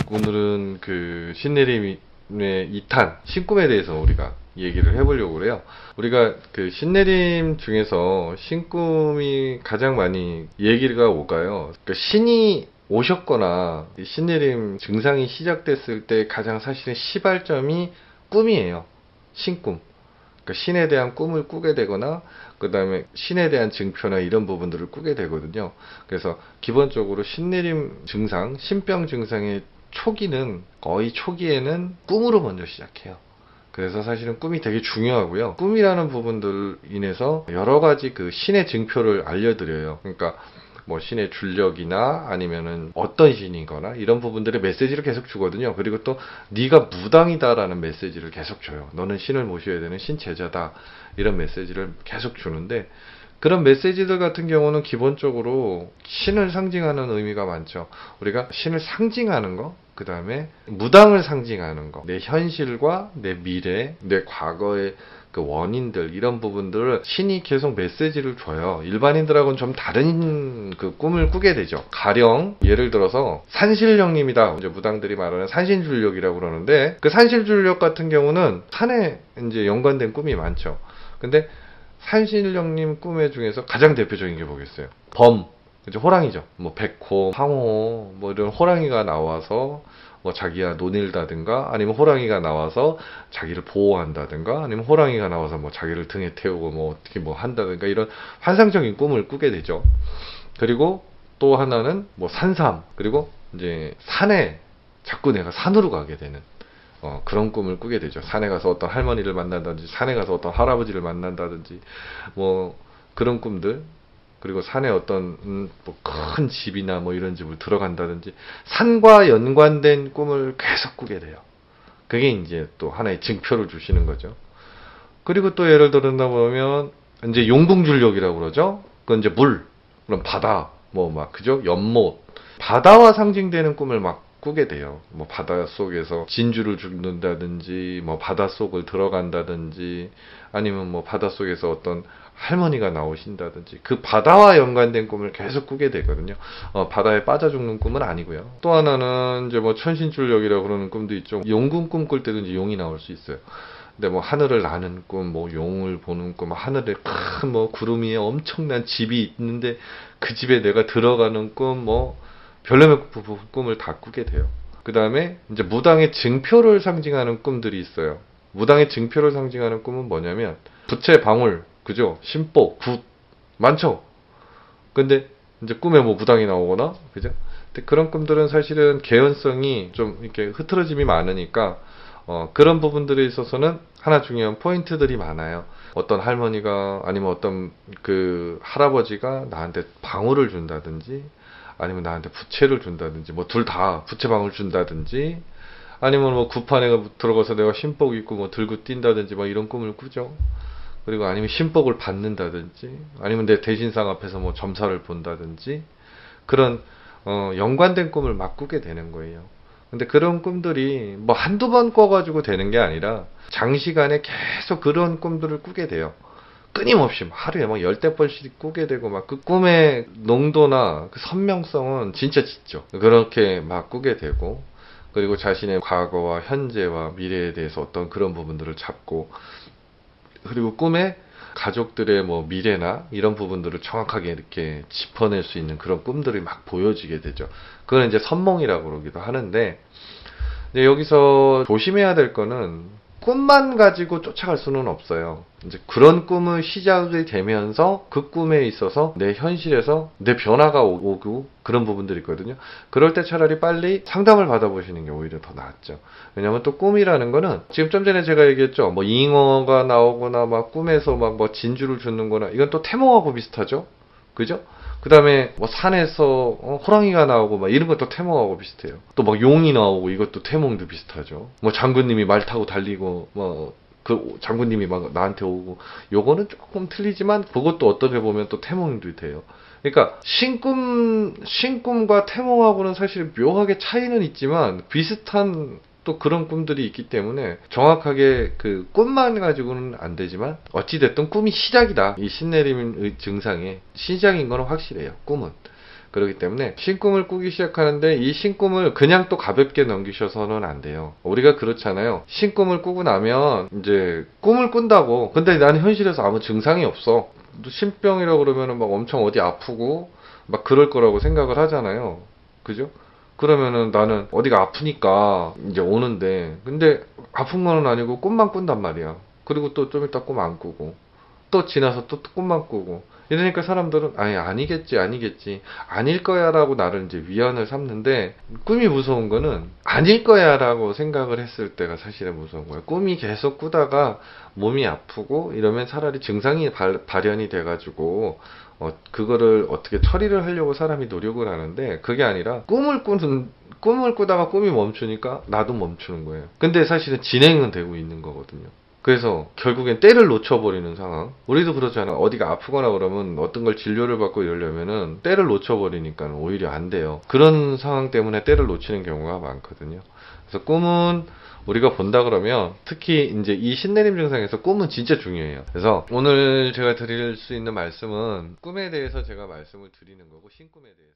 오늘은 그 신내림의 2탄 신꿈에 대해서 우리가 얘기를 해보려고 그래요. 우리가 그 신내림 중에서 신꿈이 가장 많이 얘기가 오가요. 그러니까 신이 오셨거나 신내림 증상이 시작됐을 때 가장 사실은 시발점이 꿈이에요. 신꿈. 그러니까 신에 대한 꿈을 꾸게 되거나 그 다음에 신에 대한 증표나 이런 부분들을 꾸게 되거든요. 그래서 기본적으로 신내림 증상, 신병 증상의 거의 초기에는 꿈으로 먼저 시작해요. 그래서 사실은 꿈이 되게 중요하고요. 꿈이라는 부분들 인해서 여러 가지 그 신의 증표를 알려드려요. 그러니까 뭐 신의 줄력이나 아니면은 어떤 신이거나 이런 부분들의 메시지를 계속 주거든요. 그리고 또 네가 무당이다라는 메시지를 계속 줘요. 너는 신을 모셔야 되는 신제자다, 이런 메시지를 계속 주는데, 그런 메시지들 같은 경우는 기본적으로 신을 상징하는 의미가 많죠. 우리가 신을 상징하는 거, 그 다음에 무당을 상징하는 거, 내 현실과 내 미래, 내 과거의 그 원인들, 이런 부분들을 신이 계속 메시지를 줘요. 일반인들하고는 좀 다른 그 꿈을 꾸게 되죠. 가령 예를 들어서 산신령님이다, 이제 무당들이 말하는 산신줄력이라고 그러는데, 그 산신줄력 같은 경우는 산에 이제 연관된 꿈이 많죠. 근데 산신령님 꿈의 중에서 가장 대표적인 게 뭐겠어요? 범, 이제 호랑이죠. 뭐 백호, 황호, 뭐 이런 호랑이가 나와서 뭐 자기가 논일다든가, 아니면 호랑이가 나와서 자기를 보호한다든가, 아니면 호랑이가 나와서 뭐 자기를 등에 태우고 뭐 어떻게 뭐 한다든가, 이런 환상적인 꿈을 꾸게 되죠. 그리고 또 하나는 뭐 산삼, 그리고 이제 산에 자꾸 내가 산으로 가게 되는 그런 꿈을 꾸게 되죠. 산에 가서 어떤 할머니를 만난다든지, 산에 가서 어떤 할아버지를 만난다든지, 뭐 그런 꿈들. 그리고 산에 어떤 뭐 큰 집이나 뭐 이런 집을 들어간다든지, 산과 연관된 꿈을 계속 꾸게 돼요. 그게 이제 또 하나의 증표를 주시는 거죠. 그리고 또 예를 들어다 보면 이제 용궁줄력이라고 그러죠. 그건 이제 물, 그럼 바다, 뭐 막 그죠? 연못, 바다와 상징되는 꿈을 막 꾸게 돼요. 뭐 바다 속에서 진주를 죽는다든지, 뭐 바다 속을 들어간다든지, 아니면 뭐 바다 속에서 어떤 할머니가 나오신다든지, 그 바다와 연관된 꿈을 계속 꾸게 되거든요. 바다에 빠져 죽는 꿈은 아니고요. 또 하나는 이제 뭐 천신줄력이라고 그러는 꿈도 있죠. 용궁 꿈 꿀 때도 이제 용이 나올 수 있어요. 근데 뭐 하늘을 나는 꿈, 뭐 용을 보는 꿈, 하늘에 큰 뭐 구름 위에 엄청난 집이 있는데 그 집에 내가 들어가는 꿈, 뭐 별의별 꿈을 다 꾸게 돼요. 그 다음에 이제 무당의 증표를 상징하는 꿈들이 있어요. 무당의 증표를 상징하는 꿈은 뭐냐면 부채, 방울, 그죠? 신복, 굿 많죠. 근데 이제 꿈에 뭐 무당이 나오거나, 그죠? 근데 그런 꿈들은 사실은 개연성이 좀 이렇게 흐트러짐이 많으니까 그런 부분들에 있어서는 하나 중요한 포인트들이 많아요. 어떤 할머니가, 아니면 어떤 그 할아버지가 나한테 방울을 준다든지, 아니면 나한테 부채를 준다든지, 뭐 둘 다 부채 방울 준다든지, 아니면 뭐 구판에 들어가서 내가 신복 입고 뭐 들고 뛴다든지, 막 이런 꿈을 꾸죠. 그리고 아니면 신복을 받는다든지, 아니면 내 대신상 앞에서 뭐 점사를 본다든지, 그런 연관된 꿈을 막 꾸게 되는 거예요. 근데 그런 꿈들이 뭐 한두 번 꿔가지고 되는 게 아니라 장시간에 계속 그런 꿈들을 꾸게 돼요. 끊임없이 하루에 뭐 10대번씩 꾸게 되고, 막 그 꿈의 농도나 그 선명성은 진짜 짙죠. 그렇게 막 꾸게 되고, 그리고 자신의 과거와 현재와 미래에 대해서 어떤 그런 부분들을 잡고, 그리고 꿈에 가족들의 뭐 미래나 이런 부분들을 정확하게 이렇게 짚어낼 수 있는 그런 꿈들이 막 보여지게 되죠. 그건 이제 선몽이라고 그러기도 하는데, 이제 여기서 조심해야 될 거는 꿈만 가지고 쫓아갈 수는 없어요. 이제 그런 꿈을 시작이 되면서 그 꿈에 있어서 내 현실에서 내 변화가 오고 그런 부분들이 있거든요. 그럴 때 차라리 빨리 상담을 받아보시는 게 오히려 더 낫죠. 왜냐면 또 꿈이라는 거는 지금 좀 전에 제가 얘기했죠. 뭐 잉어가 나오거나 막 꿈에서 막 뭐 진주를 주는 거나, 이건 또 태몽하고 비슷하죠. 그죠? 그 다음에 뭐 산에서 호랑이가 나오고 막 이런 것도 태몽하고 비슷해요. 또 막 용이 나오고, 이것도 태몽도 비슷하죠. 뭐 장군님이 말 타고 달리고, 뭐 그 장군님이 막 나한테 오고, 요거는 조금 틀리지만 그것도 어떻게 보면 또 태몽도 돼요. 그러니까 신꿈과 태몽하고는 사실 묘하게 차이는 있지만 비슷한 또 그런 꿈들이 있기 때문에 정확하게 그 꿈만 가지고는 안 되지만 어찌됐든 꿈이 시작이다. 이 신내림 증상의 시작인 건 확실해요. 꿈은. 그렇기 때문에 신꿈을 꾸기 시작하는데 이 신꿈을 그냥 또 가볍게 넘기셔서는 안 돼요. 우리가 그렇잖아요. 신꿈을 꾸고 나면 이제 꿈을 꾼다고. 근데 나는 현실에서 아무 증상이 없어. 신병이라고 그러면은 막 엄청 어디 아프고 막 그럴 거라고 생각을 하잖아요. 그죠? 그러면은 나는 어디가 아프니까 이제 오는데 근데 아픈 거는 아니고 꿈만 꾼단 말이야. 그리고 또 좀 이따 꿈 안 꾸고 또 지나서 또 꿈만 꾸고 이러니까 사람들은 아니 아니겠지 아니겠지 아닐 거야라고 나를 이제 위안을 삼는데 꿈이 무서운 거는 아닐 거야라고 생각을 했을 때가 사실은 무서운 거예요. 꿈이 계속 꾸다가 몸이 아프고 이러면 차라리 증상이 발현이 돼가지고 그거를 어떻게 처리를 하려고 사람이 노력을 하는데 그게 아니라 꿈을 꾸다가 꿈이 멈추니까 나도 멈추는 거예요. 근데 사실은 진행은 되고 있는 거거든요. 그래서 결국엔 때를 놓쳐버리는 상황. 우리도 그렇잖아. 어디가 아프거나 그러면 어떤 걸 진료를 받고 이러려면은 때를 놓쳐버리니까 오히려 안 돼요. 그런 상황 때문에 때를 놓치는 경우가 많거든요. 그래서 꿈은 우리가 본다 그러면 특히 이제 이 신내림 증상에서 꿈은 진짜 중요해요. 그래서 오늘 제가 드릴 수 있는 말씀은 꿈에 대해서 제가 말씀을 드리는 거고 신꿈에 대해서.